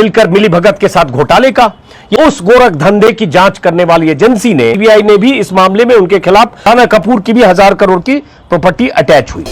मिलकर मिलीभगत के साथ घोटाले का। उस गोरख धंधे की जांच करने वाली एजेंसी ने, सीबीआई ने भी इस मामले में उनके खिलाफ राणा कपूर की भी 1000 करोड़ की प्रॉपर्टी अटैच हुई।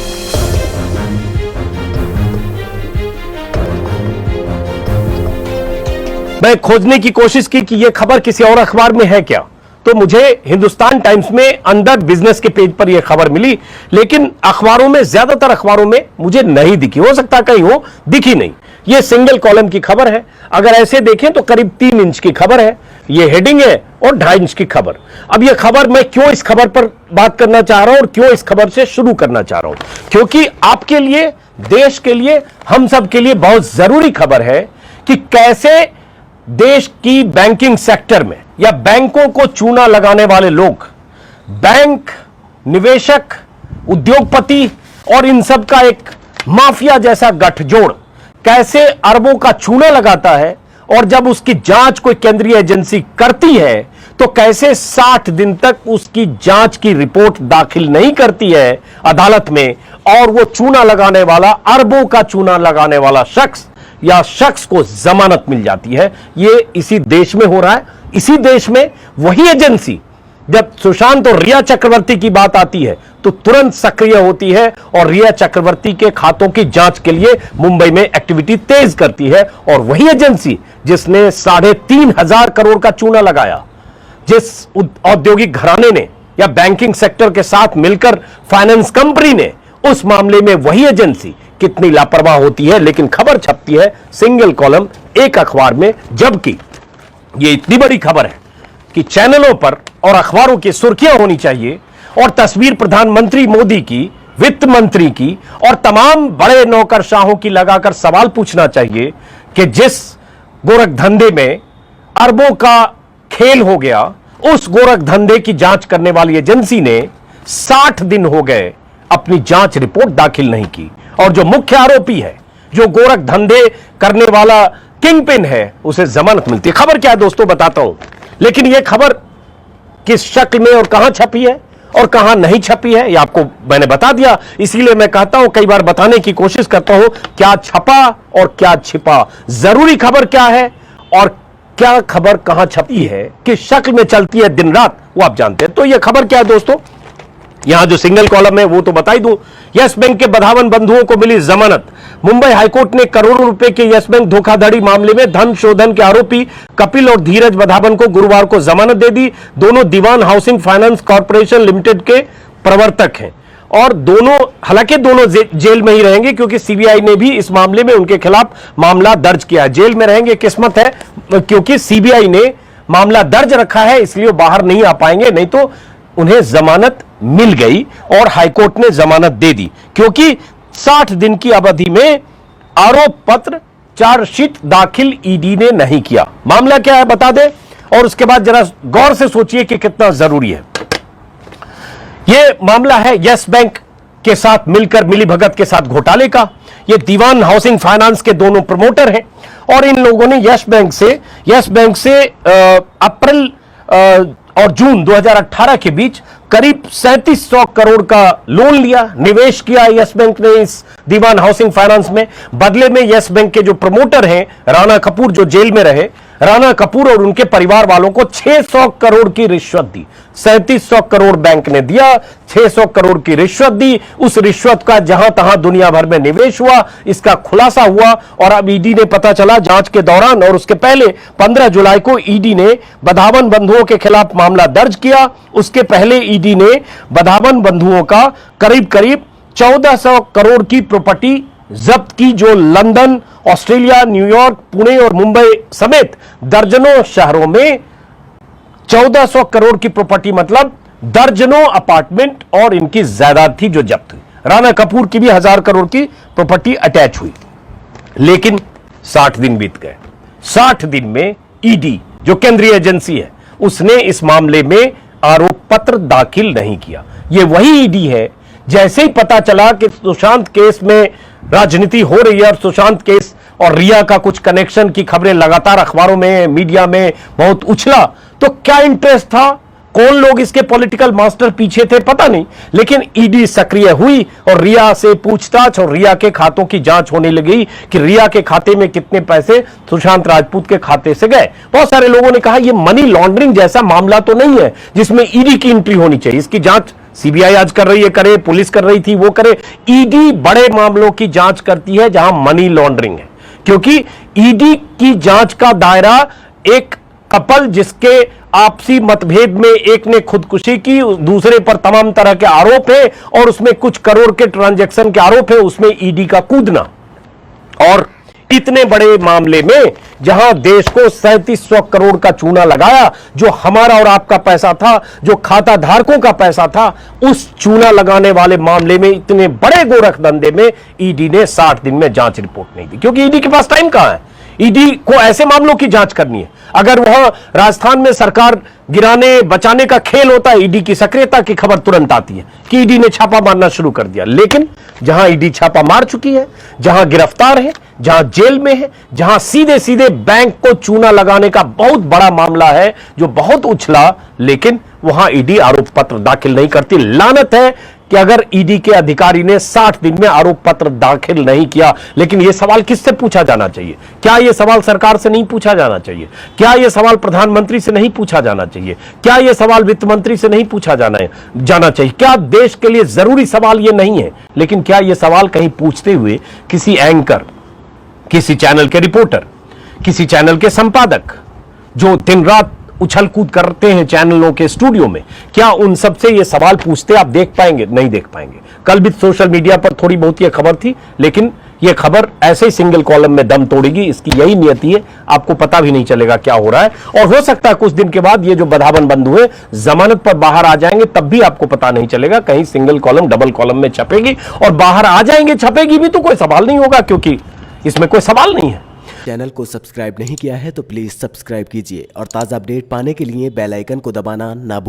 मैं खोजने की कोशिश की कि यह खबर किसी और अखबार में है क्या, तो मुझे हिंदुस्तान टाइम्स में अंडर बिजनेस के पेज पर यह खबर मिली, लेकिन अखबारों में, ज्यादातर अखबारों में मुझे नहीं दिखी। हो सकता कहीं हो, दिखी नहीं। यह सिंगल कॉलम की खबर है। अगर ऐसे देखें तो करीब 3 इंच की खबर है, यह हेडिंग है, और 2.5 इंच की खबर। अब यह खबर, मैं क्यों इस खबर पर बात करना चाह रहा हूं और क्यों इस खबर से शुरू करना चाह रहा हूं, क्योंकि आपके लिए, देश के लिए, हम सब के लिए बहुत जरूरी खबर है कि कैसे देश की बैंकिंग सेक्टर में या बैंकों को चूना लगाने वाले लोग, बैंक, निवेशक, उद्योगपति और इन सब का एक माफिया जैसा गठजोड़ कैसे अरबों का चूना लगाता है, और जब उसकी जांच कोई केंद्रीय एजेंसी करती है तो कैसे 60 दिन तक उसकी जांच की रिपोर्ट दाखिल नहीं करती है अदालत में, और वो चूना लगाने वाला, अरबों का चूना लगाने वाला शख्स या शख्स को जमानत मिल जाती है। ये इसी देश में हो रहा है। इसी देश में वही एजेंसी, जब सुशांत और रिया चक्रवर्ती की बात आती है तो तुरंत सक्रिय होती है और रिया चक्रवर्ती के खातों की जांच के लिए मुंबई में एक्टिविटी तेज करती है। और वही एजेंसी जिसने 3,500 करोड़ का चूना लगाया, जिस औद्योगिक घराने ने या बैंकिंग सेक्टर के साथ मिलकर फाइनेंस कंपनी ने, उस मामले में वही एजेंसी कितनी लापरवाह होती है। लेकिन खबर छपती है सिंगल कॉलम एक अखबार में, जबकि यह इतनी बड़ी खबर है कि चैनलों पर और अखबारों की सुर्खियां होनी चाहिए, और तस्वीर प्रधानमंत्री मोदी की, वित्त मंत्री की और तमाम बड़े नौकरशाहों की लगाकर सवाल पूछना चाहिए कि जिस गोरख धंधे में अरबों का खेल हो गया, उस गोरख धंधे की जांच करने वाली एजेंसी ने 60 दिन हो गए अपनी जांच रिपोर्ट दाखिल नहीं की, और जो मुख्य आरोपी है, जो गोरख धंधे करने वाला किंग पिन है, उसे जमानत मिलती है। खबर क्या है दोस्तों, बताता हूं। लेकिन यह खबर किस शक्ल में और कहां छपी है और कहां नहीं छपी है, यह आपको मैंने बता दिया। इसीलिए मैं कहता हूं, कई बार बताने की कोशिश करता हूं, क्या छपा और क्या छिपा, जरूरी खबर क्या है और क्या खबर कहां छपी है, किस शक्ल में चलती है दिन रात, वो आप जानते हैं। तो यह खबर क्या है दोस्तों, यहां जो सिंगल कॉलम है वो तो बता ही दूं। यस बैंक के बधावन बंधुओं को मिली जमानत। मुंबई हाईकोर्ट ने करोड़ों रुपए के यस बैंक धोखाधड़ी मामले में धन शोधन के आरोपी कपिल और धीरज बधावन को गुरुवार को जमानत दे दी। दोनों दीवान हाउसिंग फाइनेंस कॉर्पोरेशन लिमिटेड के प्रवर्तक हैं, और दोनों, हालांकि दोनों जेल में ही रहेंगे, क्योंकि सीबीआई ने भी इस मामले में उनके खिलाफ मामला दर्ज किया है। जेल में रहेंगे, किस्मत है, क्योंकि सीबीआई ने मामला दर्ज रखा है, इसलिए वो बाहर नहीं आ पाएंगे, नहीं तो उन्हें जमानत मिल गई और हाईकोर्ट ने जमानत दे दी, क्योंकि 60 दिन की अवधि में आरोप पत्र, चार्जशीट दाखिल ईडी ने नहीं किया। मामला क्या है बता दे, और उसके बाद जरा गौर से सोचिए कि कितना जरूरी है। यह मामला है यस बैंक के साथ मिलकर मिलीभगत के साथ घोटाले का। ये दीवान हाउसिंग फाइनेंस के दोनों प्रमोटर हैं, और इन लोगों ने यस बैंक से अप्रैल और जून 2018 के बीच करीब 3700 करोड़ का लोन लिया, निवेश किया यस बैंक ने इस दीवान हाउसिंग फाइनेंस में। बदले में यस बैंक के जो प्रमोटर हैं राणा कपूर, जो जेल में रहे, राणा कपूर और उनके परिवार वालों को 600 करोड़ की रिश्वत दी। 3700 करोड़ बैंक ने दिया, 600 करोड़ की रिश्वत दी। उस रिश्वत का जहां तहां दुनिया भर में निवेश हुआ, इसका खुलासा हुआ, और अब ईडी ने, पता चला जांच के दौरान और उसके पहले 15 जुलाई को ईडी ने बधावन बंधुओं के खिलाफ मामला दर्ज किया। उसके पहले ईडी ने बधावन बंधुओं का करीब 1400 करोड़ की प्रॉपर्टी जब्त की, जो लंदन, ऑस्ट्रेलिया, न्यूयॉर्क, पुणे और मुंबई समेत दर्जनों शहरों में 1400 करोड़ की प्रॉपर्टी, मतलब दर्जनों अपार्टमेंट और इनकी जायदाद थी जो जब्त हुई। राणा कपूर की भी 1000 करोड़ की प्रॉपर्टी अटैच हुई। लेकिन 60 दिन बीत गए। 60 दिन में ईडी, जो केंद्रीय एजेंसी है, उसने इस मामले में आरोप पत्र दाखिल नहीं किया। यह वही ईडी है, जैसे ही पता चला कि सुशांत केस में राजनीति हो रही है और सुशांत केस और रिया का कुछ कनेक्शन की खबरें लगातार अखबारों में, मीडिया में बहुत उछला, तो क्या इंटरेस्ट था कौन लोग इसके पॉलिटिकल मास्टर पीछे थे पता नहीं, लेकिन ईडी सक्रिय हुई और रिया से पूछताछ और रिया के खातों की जांच होने लगी कि रिया के खाते में कितने पैसे सुशांत राजपूत के खाते से गए। बहुत सारे लोगों ने कहा यह मनी लॉन्ड्रिंग जैसा मामला तो नहीं है जिसमें ईडी की एंट्री होनी चाहिए, इसकी जांच सीबीआई आज कर रही है, करे, पुलिस कर रही थी वो करे। ईडी बड़े मामलों की जांच करती है जहां मनी लॉन्ड्रिंग है, क्योंकि ईडी की जांच का दायरा एक कपल जिसके आपसी मतभेद में एक ने खुदकुशी की, दूसरे पर तमाम तरह के आरोप है और उसमें कुछ करोड़ के ट्रांजैक्शन के आरोप है, उसमें ईडी का कूदना। और इतने बड़े मामले में जहां देश को 3700 करोड़ का चूना लगाया, जो हमारा और आपका पैसा था, जो खाता धारकों का पैसा था, उस चूना लगाने वाले मामले में, इतने बड़े गोरख धंधे में ईडी ने 60 दिन में जांच रिपोर्ट नहीं दी, क्योंकि ईडी के पास टाइम कहां है। ईडी को ऐसे मामलों की जांच करनी है। अगर वह राजस्थान में सरकार गिराने बचाने का खेल होता है, ईडी की सक्रियता की खबर तुरंत आती है कि ईडी ने छापा मारना शुरू कर दिया। लेकिन जहां ईडी छापा मार चुकी है, जहां गिरफ्तार है, जहां जेल में है, जहां सीधे सीधे बैंक को चूना लगाने का बहुत बड़ा मामला है जो बहुत उछला, लेकिन वहां ईडी आरोप पत्र दाखिल नहीं करती। लानत है कि अगर ईडी के अधिकारी ने 60 दिन में आरोप पत्र दाखिल नहीं किया। लेकिन यह सवाल किससे पूछा जाना चाहिए? क्या यह सवाल सरकार से नहीं पूछा जाना चाहिए? क्या यह सवाल प्रधानमंत्री से नहीं पूछा जाना चाहिए? क्या यह सवाल वित्त मंत्री से नहीं पूछा जाना चाहिए? क्या देश के लिए जरूरी सवाल यह नहीं है? लेकिन क्या यह सवाल कहीं पूछते हुए किसी एंकर, किसी चैनल के रिपोर्टर, किसी चैनल के संपादक जो दिन रात उछल कूद करते हैं चैनलों के स्टूडियो में, क्या उन सबसे ये सवाल पूछते आप देख पाएंगे? नहीं देख पाएंगे। कल भी सोशल मीडिया पर थोड़ी बहुत ये खबर थी, लेकिन ये खबर ऐसे ही सिंगल कॉलम में दम तोड़ेगी, इसकी यही नियति है। आपको पता भी नहीं चलेगा क्या हो रहा है, और हो सकता है कुछ दिन के बाद ये जो बधावन बंद हुए जमानत पर बाहर आ जाएंगे, तब भी आपको पता नहीं चलेगा। कहीं सिंगल कॉलम डबल कॉलम में छपेगी और बाहर आ जाएंगे, छपेगी भी तो कोई सवाल नहीं होगा, क्योंकि इसमें कोई सवाल नहीं है। चैनल को सब्सक्राइब नहीं किया है तो प्लीज़ सब्सक्राइब कीजिए और ताज़ा अपडेट पाने के लिए बेल आइकन को दबाना ना भूलें।